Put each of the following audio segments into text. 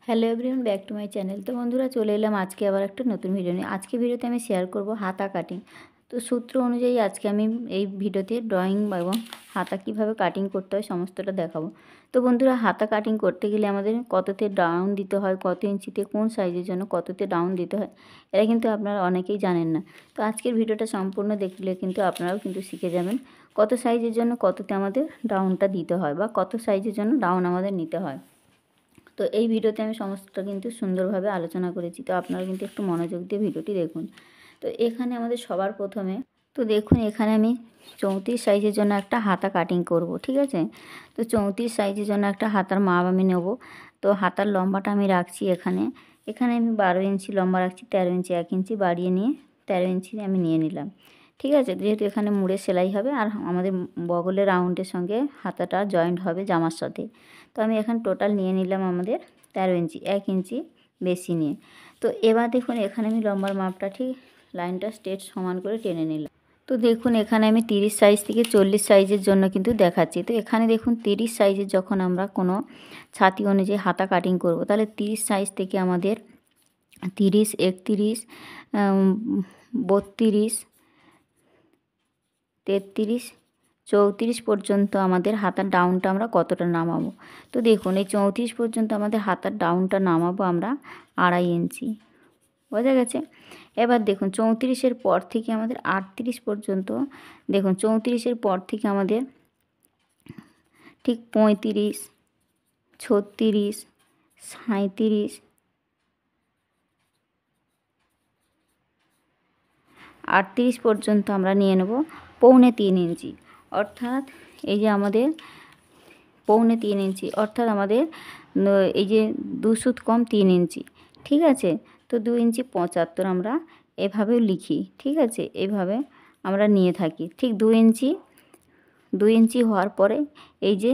Hello everyone, back to my channel. তো বন্ধুরা, চলে এলাম আজকে আবার একটা নতুন ভিডিও নিয়ে। আজকে ভিডিওতে আমি শেয়ার করব হাতা কাটিং। তো সূত্র অনুযায়ী আজকে আমি এই ভিডিওতে ড্রয়িং এবং হাতা কিভাবে কাটিং করতে হয় সমস্তটা দেখাবো। তো বন্ধুরা, হাতা কাটিং করতে গেলে আমাদের কততে ডাউন দিতে হয়, কত ইঞ্চিতে কোন সাইজের জন্য কততে ডাউন দিতে হয়, এটা কিন্তু আপনারা অনেকেই জানেন না। তো আজকের ভিডিওটা সম্পূর্ণ দেখলে কিন্তু আপনারাও কিন্তু শিখে যাবেন কত সাইজের জন্য কততে আমাদের ডাউনটা দিতে হয় বা কত সাইজের জন্য ডাউন আমাদের নিতে হয়। তো এই ভিডিওতে আমি সমস্তটা কিন্তু সুন্দরভাবে আলোচনা করেছি। তো আপনারা কিন্তু একটু মনোযোগ দিয়ে ভিডিওটি দেখুন। তো এখানে আমাদের সবার প্রথমে দেখুন, এখানে আমি 34 সাইজের জন্য একটা হাতা কাটিং করব, ঠিক আছে। তো 34 সাইজের জন্য একটা হাতার মাপ আমি নেব। তো হাতার লম্বাটা আমি রাখছি এখানে আমি 12 ইঞ্চি লম্বা রাখছি, 13 ইঞ্চি 1 ইঞ্চি বাড়িয়ে নিয়ে 13 ইঞ্চি আমি নিয়ে নিলাম, ঠিক আছে। যেহেতু এখানে মুড়ে সেলাই হবে আর আমাদের বগলের রাউন্ডের সঙ্গে হাতাটা জয়েন্ট হবে জামার সাথে। তো আমি এখন টোটাল নিয়ে নিলাম আমাদের 13 ইঞ্চি, 1 ইঞ্চি বেশি নিয়ে। তো এবার দেখুন, এখানে আমি লম্বার মাপটা ঠিক লাইনটা স্ট্রেট সমান করে টেনে নিলাম। তো দেখুন, এখানে আমি 30 সাইজ থেকে 40 সাইজের জন্য কিন্তু দেখাচ্ছি। তো এখানে দেখুন 30 সাইজের যখন আমরা কোনো ছাতি অনুযায়ী হাতা কাটিং করব, তাহলে 30 সাইজ থেকে আমাদের 30, 31, 32, 33, 34 পর্যন্ত আমাদের হাতার ডাউনটা আমরা কতটা নামাবো। তো দেখুন, এই 34 পর্যন্ত আমাদের হাতার ডাউনটা নামাবো আমরা 2.5 ইঞ্চি, বোঝা গেছে। এবার দেখুন 34-এর পর থেকে আমাদের 38 পর্যন্ত, দেখুন 34-এর পর থেকে আমাদের ঠিক 35, 36, 37, 38 পর্যন্ত আমরা নিয়ে নেব 3.25 ইঞ্চি, অর্থাৎ এই যে আমাদের 3.25 ইঞ্চি, অর্থাৎ আমাদের এই যে 2 সুত কম 3 ইঞ্চি, ঠিক আছে। তো 2 ইঞ্চি 75 আমরা এভাবেও লিখি, ঠিক আছে। এভাবে আমরা নিয়ে থাকি। ঠিক 2 ইঞ্চি হওয়ার পরে এই যে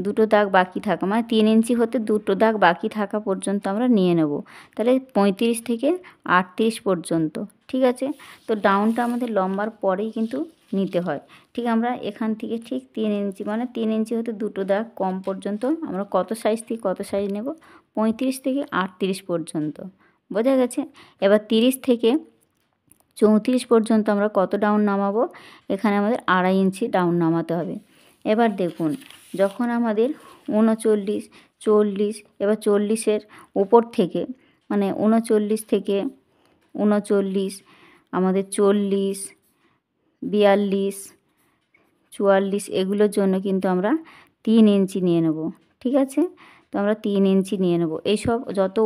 দুটো দাগ বাকি থাকা, মানে 3 ইঞ্চি হতে দুটো দাগ বাকি থাকা পর্যন্ত আমরা নিয়ে নেব। তাহলে 35 থেকে 38 পর্যন্ত, ঠিক আছে। তো ডাউনটা আমাদের লম্বার পরেই কিন্তু নিতে হয়। ঠিক আমরা এখান থেকে ঠিক 3 ইঞ্চি, মানে 3 ইঞ্চি হতে দুটো দাগ কম পর্যন্ত আমরা কত সাইজ থেকে কত সাইজ নেব, 35 থেকে 38 পর্যন্ত, বোঝা গেছে। এবার 30 থেকে 34 পর্যন্ত আমরা কত ডাউন নামাবো, এখানে আমাদের 2.5 ইঞ্চি ডাউন নামাতে হবে। এবার দেখুন, যখন আমাদের 39, 40, এবার 40-এর উপর থেকে, মানে 39 থেকে 39, আমাদের 40, 42, 44 এগুলোর জন্য কিন্তু আমরা 3 ইঞ্চি নিয়ে নেব, ঠিক আছে। তো আমরা 3 ইঞ্চি নিয়ে নেব। এইসব যত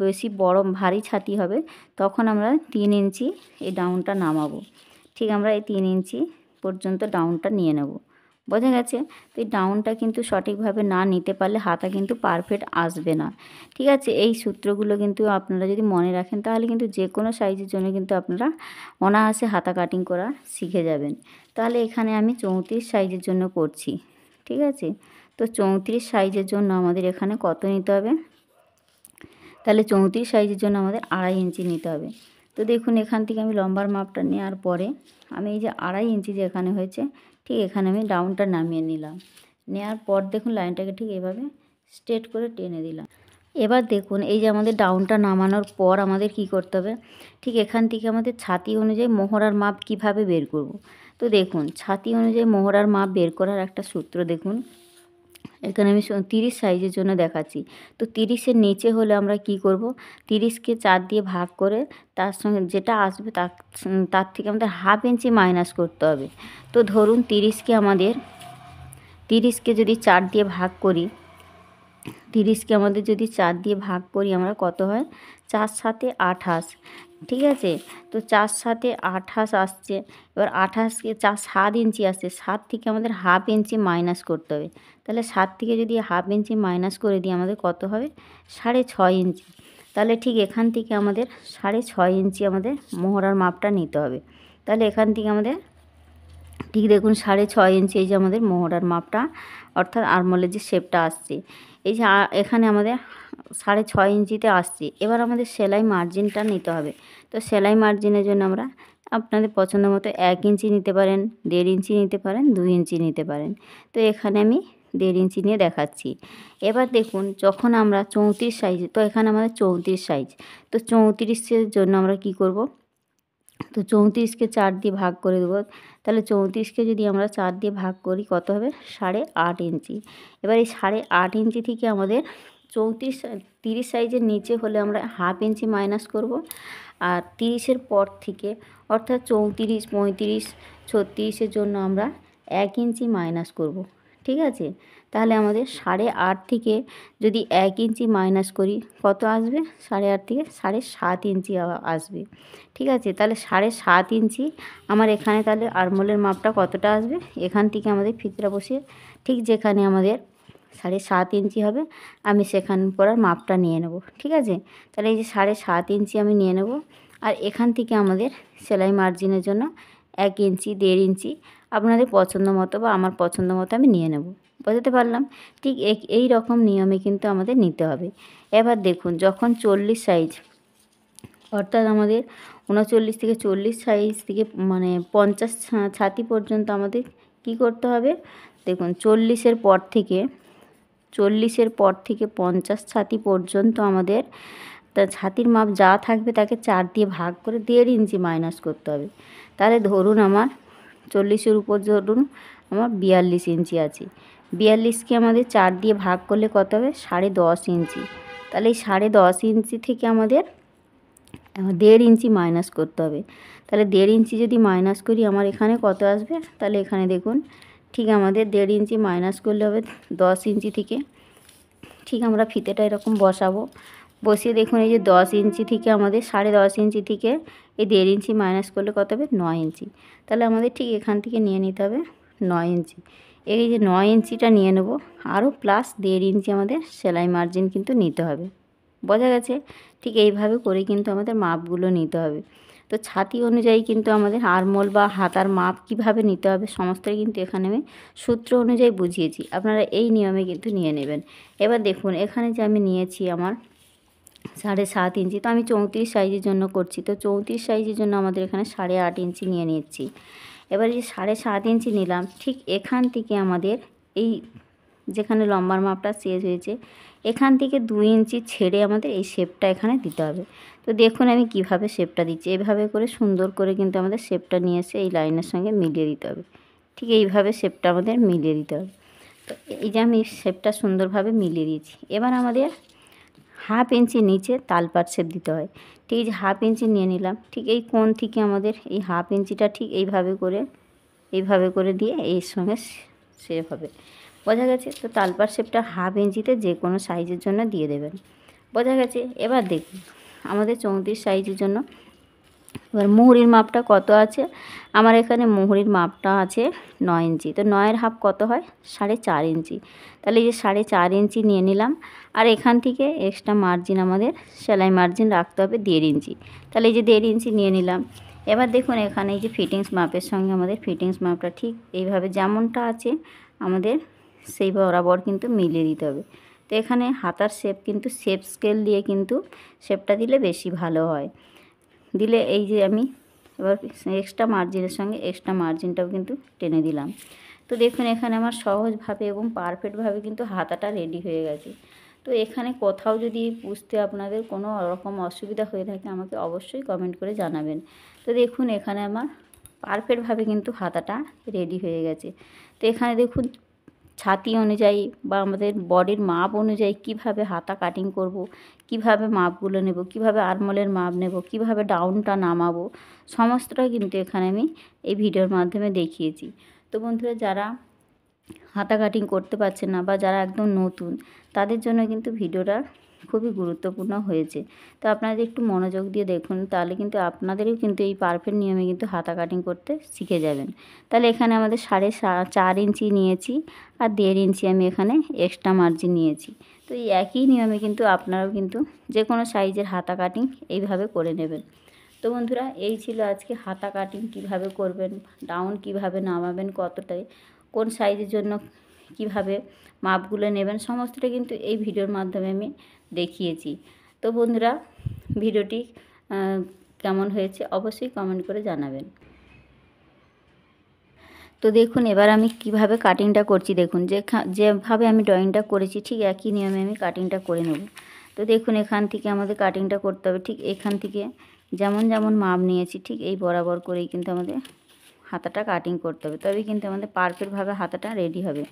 বেশি বড় ভারী ছাতি হবে তখন আমরা 3 ইঞ্চি এই ডাউনটা নামাবো। ঠিক আমরা এই 3 ইঞ্চি পর্যন্ত ডাউনটা নিয়ে নেব, বোঝা গেছে। তো এই ডাউনটা কিন্তু সঠিকভাবে না নিতে পারলে হাতা কিন্তু পারফেক্ট আসবে না, ঠিক আছে। এই সূত্রগুলো কিন্তু আপনারা যদি মনে রাখেন তাহলে কিন্তু যে কোনো সাইজের জন্য কিন্তু আপনারা অনায়াসে হাতা কাটিং করা শিখে যাবেন। তাহলে এখানে আমি 34 সাইজের জন্য করছি, ঠিক আছে। তো 34 সাইজের জন্য আমাদের এখানে কত নিতে হবে, তাহলে 34 সাইজের জন্য আমাদের 2.5 ইঞ্চি নিতে হবে। তো দেখুন, এখান থেকে আমি লম্বার মাপটা নেওয়ার পরে আমি এই যে 2.5 ইঞ্চি যে এখানে হয়েছে, ঠিক এখানে আমি ডাউনটা নামিয়ে নিলাম। নেওয়ার পর দেখুন লাইনটাকে ঠিক এভাবে স্ট্রেট করে টেনে দিলাম। এবার দেখুন, এই যে আমাদের ডাউনটা নামানোর পর আমাদের কি করতে হবে, ঠিক এখান থেকে আমাদের ছাতি অনুযায়ী মোহরার মাপ কিভাবে বের করব। তো দেখুন, ছাতি অনুযায়ী মোহরার মাপ বের করার একটা সূত্র দেখুন, এখানে আমি 30 সাইজের জন্য দেখাচ্ছি। তো 30-এর নিচে হলে আমরা কি করব, 30-কে 4 দিয়ে ভাগ করে তার সঙ্গে যেটা আসবে তার থেকে আমাদের 1/2 ইঞ্চি মাইনাস করতে হবে। তো ধরুন 30-কে যদি 4 দিয়ে ভাগ করি, 30-কে আমাদের যদি 4 দিয়ে ভাগ করি আমরা, কত হয়, 4 7 28, ঠিক আছে। তো 4 7 28 আসছে। এবার 28-কে 4 7 ইঞ্চি আসছে, 7 থেকে আমাদের 1/2 ইঞ্চি মাইনাস করতে হবে। তাহলে 7 থেকে যদি 1/2 ইঞ্চি মাইনাস করে দিই আমাদের কত হবে, 6.5 ইঞ্চি। তাহলে ঠিক এখান থেকে আমাদের 6.5 ইঞ্চি আমাদের মোহরার মাপটা নিতে হবে। তাহলে এখান থেকে আমাদের ঠিক দেখুন 6.5 ইঞ্চি এই যে আমাদের মোহরার মাপটা, অর্থাৎ আরমোলের যে শেপটা আসছে, এই যে এখানে আমাদের 6.5 ইঞ্চিতে আসছে। এবার আমাদের সেলাই মার্জিনটা নিতে হবে। তো সেলাই মার্জিনের জন্য আমরা আপনাদের পছন্দ মতো 1 ইঞ্চি নিতে পারেন, 1.5 ইঞ্চি নিতে পারেন, 2 ইঞ্চি নিতে পারেন। তো এখানে আমি 1.5 ইঞ্চি নিয়ে দেখাচ্ছি। এবার দেখুন যখন আমরা 34 সাইজ, তো এখানে আমাদের 34 সাইজ, তো 34-এর জন্য আমরা কি করব, তো 34কে 4 দিয়ে ভাগ করে দেবো। তাহলে 34কে যদি আমরা 4 দিয়ে ভাগ করি কত হবে, 8.5 ইঞ্চি। এবার এই 8.5 ইঞ্চি থেকে আমাদের 30 সাইজের নিচে হলে আমরা 1/2 ইঞ্চি মাইনাস করব। আর 30-এর পর থেকে অর্থাৎ 34, 35, 36-এর জন্য আমরা 1 ইঞ্চি মাইনাস করব। ঠিক আছে, তাহলে আমাদের 8.5 থেকে যদি 1 ইঞ্চি মাইনাস করি কত আসবে, 8.5 থেকে 7.5 ইঞ্চি আসবে। ঠিক আছে, তাহলে 7.5 ইঞ্চি আমার এখানে, তাহলে আরমোলের মাপটা কতটা আসবে, এখান থেকে আমাদের ফিতরা বসিয়ে ঠিক যেখানে আমাদের 7.5 ইঞ্চি হবে আমি সেখান পরার মাপটা নিয়ে নেব। ঠিক আছে, তাহলে এই যে 7.5 ইঞ্চি আমি নিয়ে নেব। আর এখান থেকে আমাদের সেলাই মার্জিনের জন্য 1 ইঞ্চি, 1.5 ইঞ্চি আপনাদের পছন্দ মতো বা আমার পছন্দ মতো আমি নিয়ে নেব। বোঝাতে পারলাম? ঠিক এই রকম নিয়মে কিন্তু আমাদের নিতে হবে। এবার দেখুন যখন 40 সাইজ, অর্থাৎ আমাদের 39 থেকে 40 সাইজ থেকে মানে 50 ছাতি পর্যন্ত আমাদের কি করতে হবে, দেখুন 40-এর পর থেকে 50 ছাতি পর্যন্ত আমাদের তা ছাতির মাপ যা থাকবে তাকে 4 দিয়ে ভাগ করে 1.5 ইঞ্চি মাইনাস করতে হবে। তাহলে ধরুন আমার 40-এর উপর ধরুন আমার 42 ইঞ্চি আছে, 42কে আমাদের 4 দিয়ে ভাগ করলে কত হবে, 10.5 ইঞ্চি। তাহলে এই 10.5 ইঞ্চি থেকে আমাদের 1.5 ইঞ্চি মাইনাস করতে হবে। তাহলে 1.5 ইঞ্চি যদি মাইনাস করি আমার এখানে কত আসবে, তাহলে এখানে দেখুন ঠিক আমাদের 1.5 ইঞ্চি মাইনাস করলে হবে 10 ইঞ্চি থেকে। ঠিক আমরা ফিতেটা এরকম বসাবো, বসিয়ে দেখুন এই যে 10 ইঞ্চি থেকে আমাদের 10.5 ইঞ্চি থেকে এই 1.5 ইঞ্চি মাইনাস করলে কত হবে, 9 ইঞ্চি। তাহলে আমাদের ঠিক এখান থেকে নিয়ে নিতে হবে 9 ইঞ্চি। এই যে 9 ইঞ্চিটা নিয়ে নেব, আরও প্লাস 1.5 ইঞ্চি আমাদের সেলাই মার্জিন কিন্তু নিতে হবে। বোঝা গেছে? ঠিক এইভাবে করে কিন্তু আমাদের মাপগুলো নিতে হবে। তো ছাতি অনুযায়ী কিন্তু আমাদের আরমোল বা হাতার মাপ কিভাবে নিতে হবে সমস্তই কিন্তু এখানে আমি সূত্র অনুযায়ী বুঝিয়েছি, আপনারা এই নিয়মে কিন্তু নিয়ে নেবেন। এবার দেখুন এখানে যে আমি নিয়েছি আমার 7.5 ইঞ্চি, তো আমি 34 সাইজের জন্য করছি, তো 34 সাইজের জন্য আমাদের এখানে 8.5 ইঞ্চি নিয়ে নিচ্ছি। এবার যে 7.5 ইঞ্চি নিলাম, ঠিক এখান থেকে আমাদের এই যেখানে লম্বার মাপটা শেষ হয়েছে এখান থেকে 2 ইঞ্চি ছেড়ে আমাদের এই শেপটা এখানে দিতে হবে। তো দেখুন আমি কিভাবে শেপটা দিচ্ছি, এভাবে করে সুন্দর করে কিন্তু আমাদের শেপটা নিয়ে এসে এই লাইনের সঙ্গে মিলিয়ে দিতে হবে। ঠিক এইভাবে শেপটা আমাদের মিলিয়ে দিতে হবে। তো এই যে আমি শেপটা সুন্দরভাবে মিলিয়ে দিয়েছি। এবার আমাদের 1/2 ইঞ্চি নিচে তালপাট শেপ দিতে হয়। ঠিক এই যে 1/2 ইঞ্চি নিয়ে নিলাম, ঠিক এই কোণ থেকে আমাদের এই 1/2 ইঞ্চিটা ঠিক এইভাবে করে দিয়ে এর সঙ্গে শেপ হবে। বোঝা গেছে? তো তালপাট শেপটা 1/2 ইঞ্চিতে যে কোনো সাইজের জন্য দিয়ে দেবেন। বোঝা গেছে? এবার দেখুন আমাদের 34 সাইজের জন্য এবার মুহুরির মাপটা কত আছে, আমার এখানে মুহুরির মাপটা আছে 9 ইঞ্চি। তো 9-এর হাফ কত হয়, 4.5 ইঞ্চি। তাহলে এই যে 4.5 ইঞ্চি নিয়ে নিলাম। আর এখান থেকে এক্সট্রা মার্জিন আমাদের সেলাই মার্জিন রাখতে হবে 1.5 ইঞ্চি। তাহলে এই যে 1.5 ইঞ্চি নিয়ে নিলাম। এবার দেখুন এখানে এই যে ফিটিংস মাপের সঙ্গে আমাদের ফিটিংস মাপটা ঠিক এইভাবে যেমনটা আছে আমাদের সেই বরাবর কিন্তু মিলিয়ে দিতে হবে। তো এখানে হাতার শেপ কিন্তু শেপ স্কেল দিয়ে কিন্তু শেপটা দিলে বেশি ভালো হয়। দিলে এই যে আমি এবার এক্সট্রা মার্জিনের সঙ্গে এক্সট্রা মার্জিনটাও কিন্তু টেনে দিলাম। তো দেখুন এখানে আমার সহজভাবে এবং পারফেক্টভাবে কিন্তু হাতাটা রেডি হয়ে গেছে। তো এখানে কোথাও যদি বুঝতে আপনাদের কোনো রকম অসুবিধা হয়ে থাকে আমাকে অবশ্যই কমেন্ট করে জানাবেন। তো দেখুন এখানে আমার পারফেক্টভাবে কিন্তু হাতাটা রেডি হয়ে গেছে। তো এখানে দেখুন ছাতি অনুযায়ী বা আমাদের বডির মাপ অনুযায়ী কিভাবে হাতা কাটিং করব, কিভাবে মাপগুলো নেব, কিভাবে আরমোলের মাপ নেব, কিভাবে ডাউনটা নামাবো, সমস্তটা কিন্তু এখানে আমি এই ভিডিওর মাধ্যমে দেখিয়েছি। তো বন্ধুরা যারা হাতা কাটিং করতে পারছেন না বা যারা একদম নতুন তাদের জন্য কিন্তু ভিডিওটা খুবই গুরুত্বপূর্ণ হয়েছে। তো আপনারা একটু মনোযোগ দিয়ে দেখুন, তাহলে কিন্তু আপনাদেরও কিন্তু এই পারফেক্ট নিয়মে কিন্তু হাতা কাটিং করতে শিখে যাবেন। তাহলে এখানে আমাদের 4.5 ইঞ্চি নিয়েছি আর 1.5 ইঞ্চি আমি এখানে এক্সট্রা মার্জিন নিয়েছি। তো এই একই নিয়মে কিন্তু আপনারাও কিন্তু যে কোনো সাইজের হাতা কাটিং এইভাবে করে নেবেন। তো বন্ধুরা এই ছিল আজকে হাতা কাটিং কিভাবে করবেন, ডাউন কিভাবে নামাবেন, কতটাই কোন সাইজের জন্য কিভাবে মাপগুলো নেবেন সমস্তটা কিন্তু এই ভিডিওর মাধ্যমে আমি দেখিয়েছি। তো বন্ধুরা ভিডিওটি কেমন হয়েছে অবশ্যই কমেন্ট করে জানাবেন। তো তো দেখুন এবার আমি কিভাবে কাটিংটা করছি, দেখুন যেভাবে আমি ড্রয়িংটা করেছি ঠিক একই নিয়মে আমি কাটিংটা করে নেব। তো দেখুন এখান থেকে আমাদের কাটিংটা করতে হবে, ঠিক এখান থেকে যেমন যেমন মাপ নিয়েছি ঠিক এই বরাবর করেই কিন্তু আমাদের হাতাটা কাটিং করতে হবে, তবেই কিন্তু আমাদের পারফেক্টভাবে হাতাটা রেডি হবে।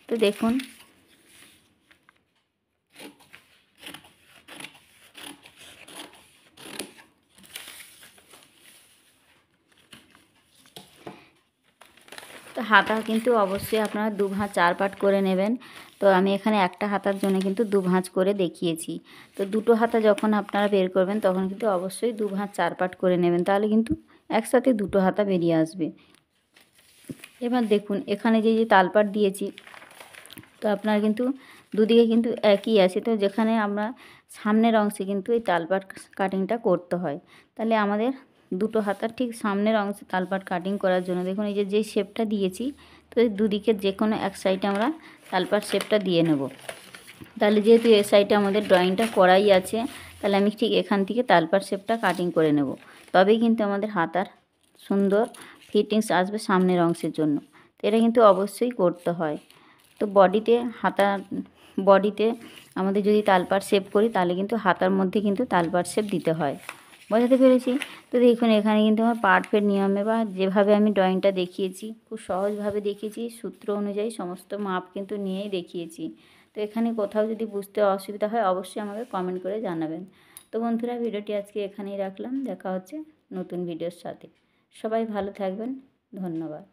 তো দেখুন তো হাতা কিন্তু অবশ্যই আপনারা 2 ভাঁজ 4 পাট করে নেবেন। তো আমি এখানে একটা হাতার জন্য কিন্তু 2 ভাঁজ করে দেখিয়েছি। তো দুটো হাতা যখন আপনারা বের করবেন তখন কিন্তু অবশ্যই 2 ভাঁজ 4 পাট করে নেবেন, তাহলে কিন্তু একসাথে দুটো হাতা বেরিয়ে আসবে। এবার দেখুন এখানে যে তালপাট দিয়েছি, তো আপনার কিন্তু দুদিকে কিন্তু একই আছে। তো যেখানে আমরা সামনের অংশে কিন্তু এই তালপাট কাটিংটা করতে হয়, তাহলে আমাদের দুটো হাতার ঠিক সামনের অংশে তালপাট কাটিং করার জন্য দেখুন এই যে শেপটা দিয়েছি, তো এই দুদিকে যে কোনো এক সাইডে আমরা তালপাট শেপটা দিয়ে নেব। তাহলে যেহেতু এই সাইডে আমাদের ড্রয়িংটা করাই আছে, তাহলে আমি ঠিক এখান থেকে তালপাট শেপটা কাটিং করে নেব, তবেই কিন্তু আমাদের হাতার সুন্দর ফিটিংস আসবে সামনের অংশের জন্য। তো এটা কিন্তু অবশ্যই করতে হয়। তো বডিতে আমাদের যদি তালপাট শেপ করি তাহলে কিন্তু হাতার মধ্যে কিন্তু তালপাট শেপ দিতে হয়। বোঝাতে পেরেছি? তো দেখুন এখানে কিন্তু আমার পারফেক্ট নিয়মে বা যেভাবে আমি ড্রয়িংটা দেখিয়েছি খুব সহজভাবে দেখিয়েছি, সূত্র অনুযায়ী সমস্ত মাপ কিন্তু নিয়েই দেখিয়েছি। তো এখানে কোথাও যদি বুঝতে অসুবিধা হয় অবশ্যই আমাকে কমেন্ট করে জানাবেন। তো বন্ধুরা ভিডিওটি আজকে এখানেই রাখলাম, দেখা হচ্ছে নতুন ভিডিওর সাথে। সবাই ভালো থাকবেন, ধন্যবাদ।